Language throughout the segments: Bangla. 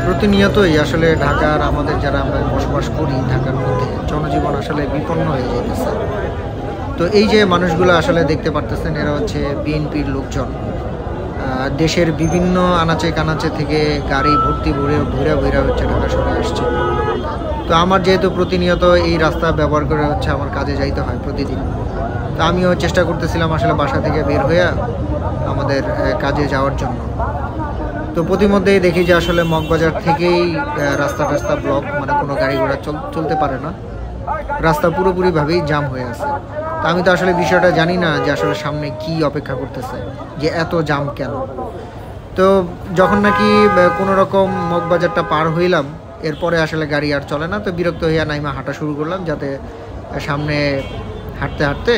প্রতিনিয়তই আসলে ঢাকার আমাদের যারা আমরা বসবাস করি ঢাকার মধ্যে জনজীবন আসলে বিপন্ন হয়ে যেতেছে। তো এই যে মানুষগুলো আসলে দেখতে পারতেছেন এরা হচ্ছে বিএনপির লোকজন। দেশের বিভিন্ন আনাচে কানাচে থেকে গাড়ি ভর্তি ভরে ভৈরা ভৈরা হচ্ছে ঢাকা শহরে আসছে। তো আমার যেহেতু প্রতিনিয়ত এই রাস্তা ব্যবহার করে হচ্ছে আমার কাজে যাইতে হয় প্রতিদিন, তো আমিও চেষ্টা করতেছিলাম আসলে বাসা থেকে বের হয়ে আমাদের কাজে যাওয়ার জন্য। তো প্রতিমধ্যেই দেখি যে আসলে মগবাজার থেকেই রাস্তা ব্লক, মানে কোনো গাড়ি ঘোড়া চলতে পারে না, রাস্তা পুরোপুরিভাবেই জাম হয়ে আছে। তো আমি তো আসলে বিষয়টা জানি না যে আসলে সামনে কি অপেক্ষা করতেছে, যে এত জাম কেন। তো যখন নাকি কোনো রকম মগবাজারটা পার হইলাম, এরপরে আসলে গাড়ি আর চলে না। তো বিরক্ত হইয়া নাইমা হাঁটা শুরু করলাম, যাতে সামনে হাঁটতে হাঁটতে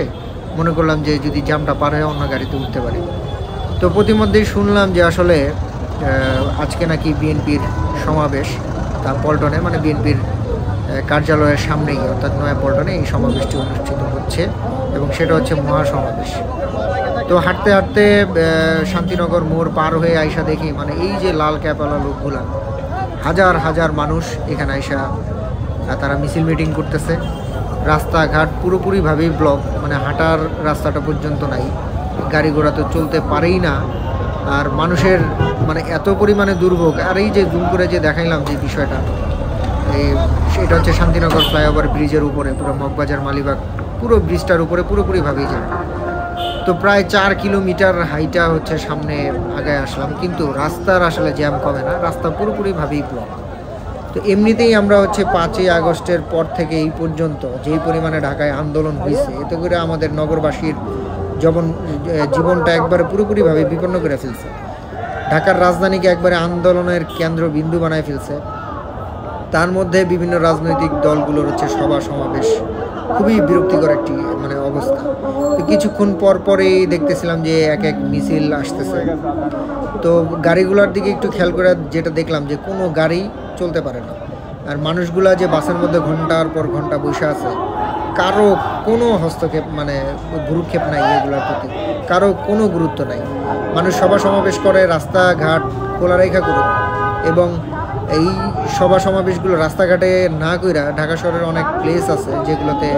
মনে করলাম যে যদি জামটা পার হয়ে অন্য গাড়িতে উঠতে পারি। তো প্রতিমধ্যেই শুনলাম যে আসলে আজকে নাকি বিএনপির সমাবেশ, তা পল্টনে, মানে বিএনপির কার্যালয়ের সামনেই, অর্থাৎ নয়া পল্টনে এই সমাবেশটি অনুষ্ঠিত হচ্ছে এবং সেটা হচ্ছে মহাসমাবেশ। তো হাঁটতে হাঁটতে শান্তিনগর মোড় পার হয়ে আইসা দেখি মানে এই যে লাল ক্যাপওয়ালা লোকগুলা, হাজার হাজার মানুষ এখানে আইসা তারা মিছিল মিটিং করতেছে। রাস্তাঘাট পুরোপুরিভাবেই ব্লক, মানে হাঁটার রাস্তাটা পর্যন্ত নাই, গাড়ি ঘোড়া তো চলতে পারেই না। আর মানুষের মানে এত পরিমাণে দুর্ভোগ। আর এই যে জুম করে যে দেখাইলাম যে বিষয়টা, এই সেটা হচ্ছে শান্তিনগর ফ্লাইওভার ব্রিজের উপরে, পুরো মগবাজার মালিবাগ পুরো ব্রিজটার উপরে পুরোপুরিভাবেই যায়। তো প্রায় 4 কিলোমিটার হাইটা হচ্ছে সামনে আগায় আসলাম, কিন্তু রাস্তার আসলে জ্যাম কমে না, রাস্তা পুরোপুরিভাবেই ব্লক। তো এমনিতেই আমরা হচ্ছে 5ই আগস্টের পর থেকে এই পর্যন্ত যেই পরিমাণে ঢাকায় আন্দোলন হয়েছে, এতে করে আমাদের নগরবাসীর জীবনটা একবারে পুরোপুরিভাবে বিপন্ন করে ফেলছে। ঢাকার রাজধানীকে একবারে আন্দোলনের কেন্দ্রবিন্দু বানায় ফেলছে। তার মধ্যে বিভিন্ন রাজনৈতিক দলগুলোর হচ্ছে সভা সমাবেশ, খুবই বিরক্তিকর একটি মানে অবস্থা। তো কিছুক্ষণ পর পরেই দেখতেছিলাম যে এক এক মিছিল আসতেছে। তো গাড়িগুলোর দিকে একটু খেয়াল করে যেটা দেখলাম যে কোনো গাড়ি চলতে পারে না। আর মানুষগুলা যে বাসের মধ্যে ঘন্টার পর ঘন্টা বসে আছে, কারো কোনো হস্তক্ষেপ মানে ভ্রুক্ষেপ নাই, এগুলোর প্রতি কারো কোনো গুরুত্ব নাই। মানুষ সভা সমাবেশ করে, রাস্তাঘাট খোলা রেখা করুক, এবং এই সভা সমাবেশগুলো রাস্তাঘাটে না কইরা ঢাকা শহরের অনেক প্লেস আছে যেগুলোতে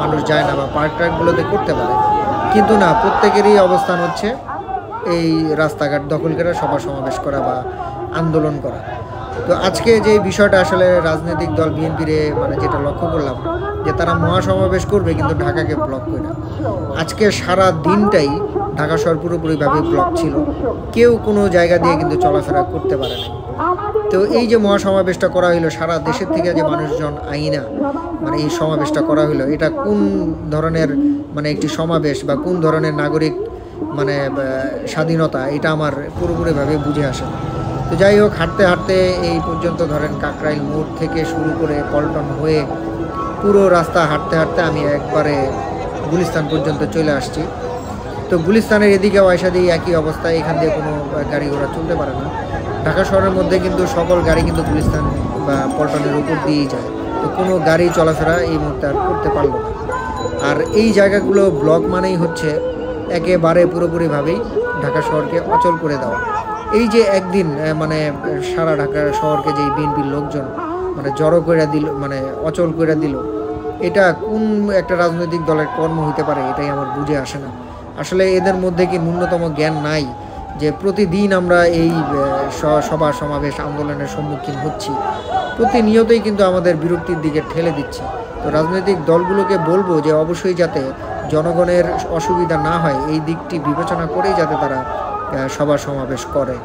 মানুষ যায় না, বা পার্ক ট্রাকগুলোতে করতে পারে। কিন্তু না, প্রত্যেকেরই অবস্থান হচ্ছে এই রাস্তাঘাট দখল করে সভা সমাবেশ করা বা আন্দোলন করা। তো আজকে যে বিষয়টা আসলে রাজনৈতিক দল বিএনপির মানে যেটা লক্ষ্য করলাম, যে তারা মহাসমাবেশ করবে কিন্তু ঢাকাকে ব্লক করে। আজকে সারা দিনটাই ঢাকা শহর পুরোপুরিভাবে ব্লক ছিল, কেউ কোনো জায়গা দিয়ে কিন্তু চলাফেরা করতে পারে না। তো এই যে মহাসমাবেশটা করা হইলো, সারা দেশের থেকে যে মানুষজন আইনা মানে এই সমাবেশটা করা হইলো, এটা কোন ধরনের মানে একটি সমাবেশ বা কোন ধরনের নাগরিক মানে স্বাধীনতা, এটা আমার পুরোপুরিভাবে বুঝে আসে না। তো যাই হোক, হাঁটতে হাঁটতে এই পর্যন্ত ধরেন কাকরাইল মোড় থেকে শুরু করে পল্টন হয়ে পুরো রাস্তা হাঁটতে হাঁটতে আমি একবারে গুলিস্তান পর্যন্ত চলে আসছি। তো গুলিস্তানের এদিকেও আয়সা দিয়ে একই অবস্থা, এখান দিয়ে কোনো গাড়ি ঘোড়া চলতে পারে না। ঢাকা শহরের মধ্যে কিন্তু সকল গাড়ি কিন্তু গুলিস্তান বা পল্টনের উপর দিয়েই যায়। তো কোনো গাড়ি চলাফেরা এই মুহূর্তে আর করতে পারলো না। আর এই জায়গাগুলো ব্লক মানেই হচ্ছে একেবারে পুরোপুরিভাবেই ঢাকা শহরকে অচল করে দেওয়া। এই যে একদিন মানে সারা ঢাকা শহরকে যে বিএনপির লোকজন মানে জড়ো করে দিল, মানে অচল করে দিল, এটা কোন একটা রাজনৈতিক দলের কর্ম হইতে পারে, এটাই আমার বুঝে আসে না। আসলে এদের মধ্যে কি ন্যূনতম জ্ঞান নাই যে প্রতিদিন আমরা এই সভা সমাবেশ আন্দোলনের সম্মুখীন হচ্ছি, প্রতিনিয়তই কিন্তু আমাদের বিরক্তির দিকে ঠেলে দিচ্ছে। তো রাজনৈতিক দলগুলোকে বলবো যে অবশ্যই যাতে জনগণের অসুবিধা না হয় এই দিকটি বিবেচনা করেই যাতে তারা সভা সমাবেশ করে।